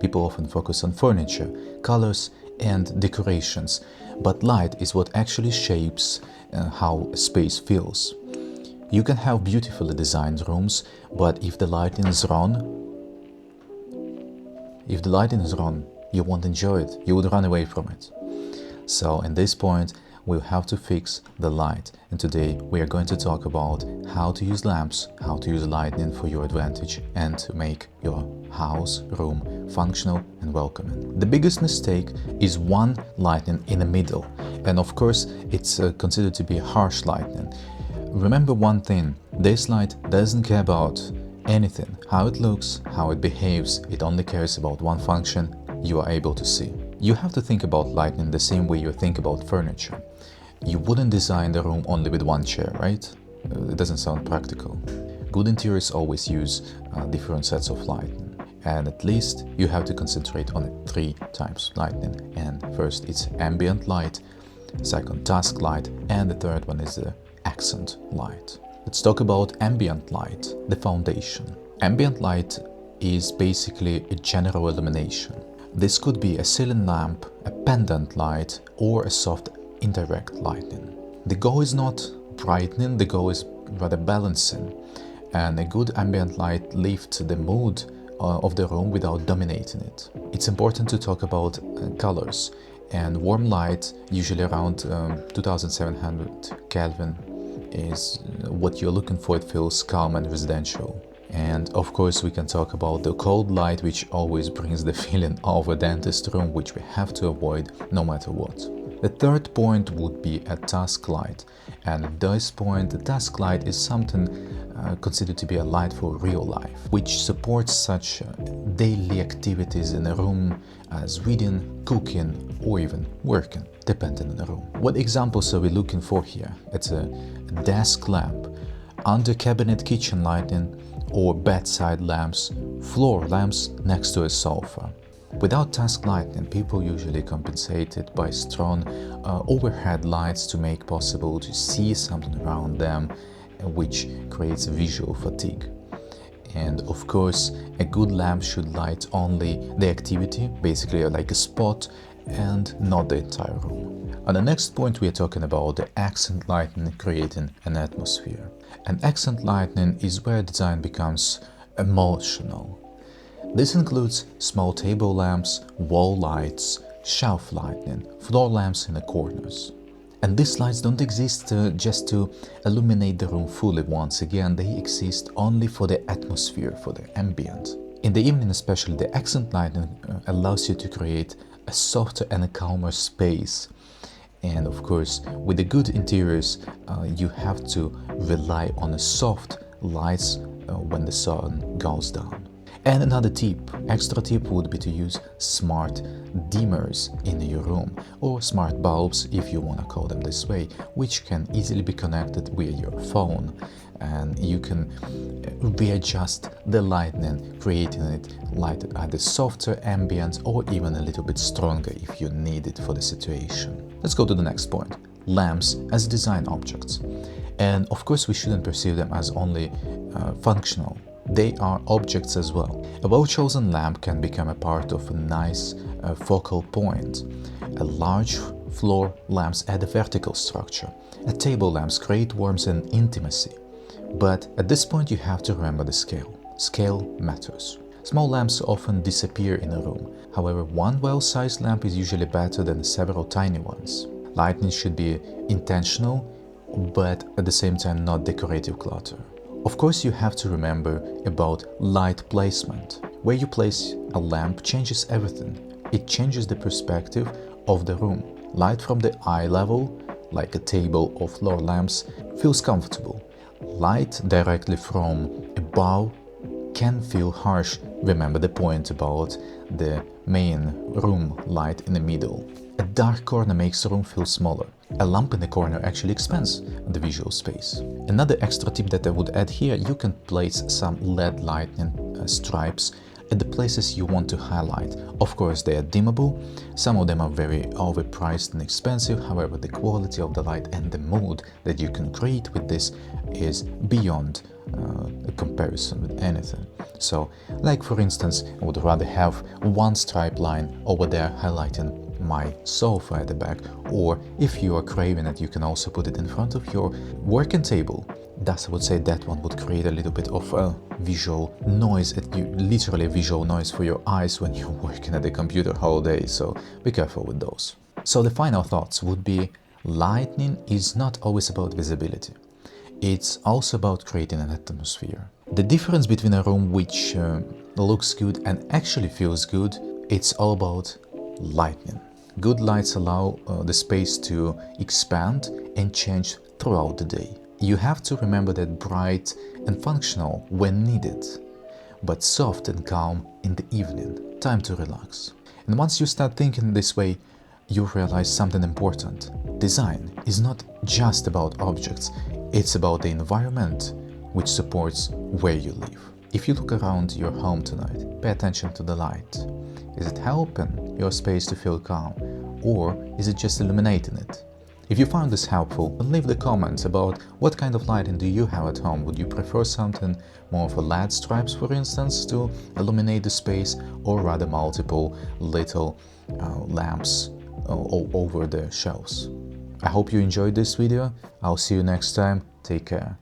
People often focus on furniture, colors, and decorations, but light is what actually shapes how a space feels. You can have beautifully designed rooms, but if the lighting is wrong, you won't enjoy it. You would run away from it. So in this point, we'll have to fix the light. And today we are going to talk about how to use lamps, how to use lighting for your advantage, and to make your house, room functional and welcoming. The biggest mistake is one lighting in the middle. And of course, it's considered to be harsh lighting. Remember one thing, this light doesn't care about anything, how it looks, how it behaves. It only cares about one function you are able to see. You have to think about lighting the same way you think about furniture. You wouldn't design the room only with one chair, right? It doesn't sound practical. Good interiors always use different sets of lighting. And at least you have to concentrate on 3 types of lighting. And first it's ambient light, second task light, and the third one is the accent light. Let's talk about ambient light, the foundation. Ambient light is basically a general illumination. This could be a ceiling lamp, a pendant light, or a soft indirect lighting. The goal is not brightening, the goal is rather balancing. And a good ambient light lifts the mood of the room without dominating it. It's important to talk about colors. And warm light, usually around 2700 Kelvin, is what you're looking for. It feels calm and residential. And of course we can talk about the cold light, which always brings the feeling of a dentist room, which we have to avoid no matter what. The third point would be a task light, and at this point the task light is something considered to be a light for real life, which supports such daily activities in a room as reading, cooking, or even working, depending on the room. What examples are we looking for here? It's a desk lamp, under cabinet kitchen lighting, or bedside lamps, floor lamps next to a sofa. Without task lighting, people usually compensate it by strong overhead lights to make possible to see something around them, which creates visual fatigue. And of course, a good lamp should light only the activity, basically like a spot, and not the entire room. On the next point, we are talking about the accent lighting, creating an atmosphere. And accent lighting is where design becomes emotional. This includes small table lamps, wall lights, shelf lighting, floor lamps in the corners. And these lights don't exist just to illuminate the room fully. Once again, they exist only for the atmosphere, for the ambient. In the evening especially, the accent lighting allows you to create a softer and a calmer space. And of course, with the good interiors, you have to rely on a soft lights when the sun goes down. And another extra tip would be to use smart dimmers in your room, or smart bulbs if you want to call them this way, which can easily be connected via your phone, and you can readjust the lighting, creating it lighted either softer, ambient, or even a little bit stronger if you need it for the situation. Let's go to the next point, lamps as design objects. And of course we shouldn't perceive them as only functional. They are objects as well. A well-chosen lamp can become a part of a nice focal point. A large floor lamps add a vertical structure. A table lamps create warmth and intimacy. But at this point you have to remember the scale. Scale matters. Small lamps often disappear in a room. However, one well-sized lamp is usually better than several tiny ones. Lighting should be intentional, but at the same time not decorative clutter. Of course, you have to remember about light placement. Where you place a lamp changes everything. It changes the perspective of the room. Light from the eye level, like a table or floor lamps, feels comfortable. Light directly from above can feel harsh. Remember the point about the main room light in the middle. A dark corner makes the room feel smaller. A lamp in the corner actually expands the visual space. Another extra tip that I would add here, you can place some LED lighting stripes at the places you want to highlight. Of course, they are dimmable, some of them are very overpriced and expensive, however the quality of the light and the mood that you can create with this is beyond a comparison with anything. So, like for instance, I would rather have one stripe line over there highlighting my sofa at the back, or if you are craving it, you can also put it in front of your working table. Thus, I would say that one would create a little bit of a visual noise, literally a visual noise for your eyes when you're working at the computer all day, so be careful with those. So the final thoughts would be, lighting is not always about visibility. It's also about creating an atmosphere. The difference between a room which looks good and actually feels good, it's all about lighting. Good lights allow the space to expand and change throughout the day. You have to remember that bright and functional when needed, but soft and calm in the evening, time to relax. And once you start thinking this way, you realize something important. Design is not just about objects, it's about the environment which supports where you live. If you look around your home tonight, pay attention to the light. Is it helping your space to feel calm, or is it just illuminating it? If you found this helpful, leave the comments about what kind of lighting do you have at home. Would you prefer something more for LED stripes, for instance, to illuminate the space, or rather multiple little lamps over the shelves? I hope you enjoyed this video. I'll see you next time. Take care.